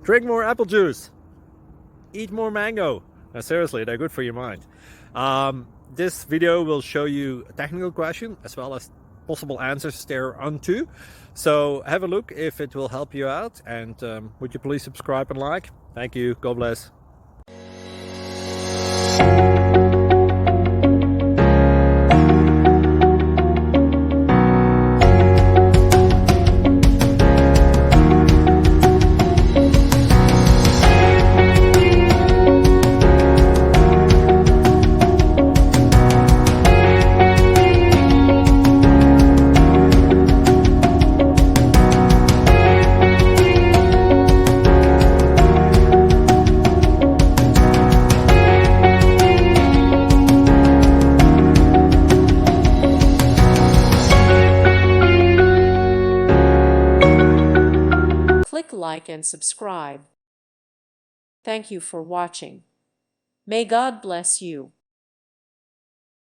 Drink more apple juice. Eat more mango. Now, seriously, they're good for your mind. This video will show you a technical question as well as possible answers thereunto. So have a look if it will help you out, and would you please subscribe and like? Thank you. God bless. Click like and subscribe. Thank you for watching. May God bless you.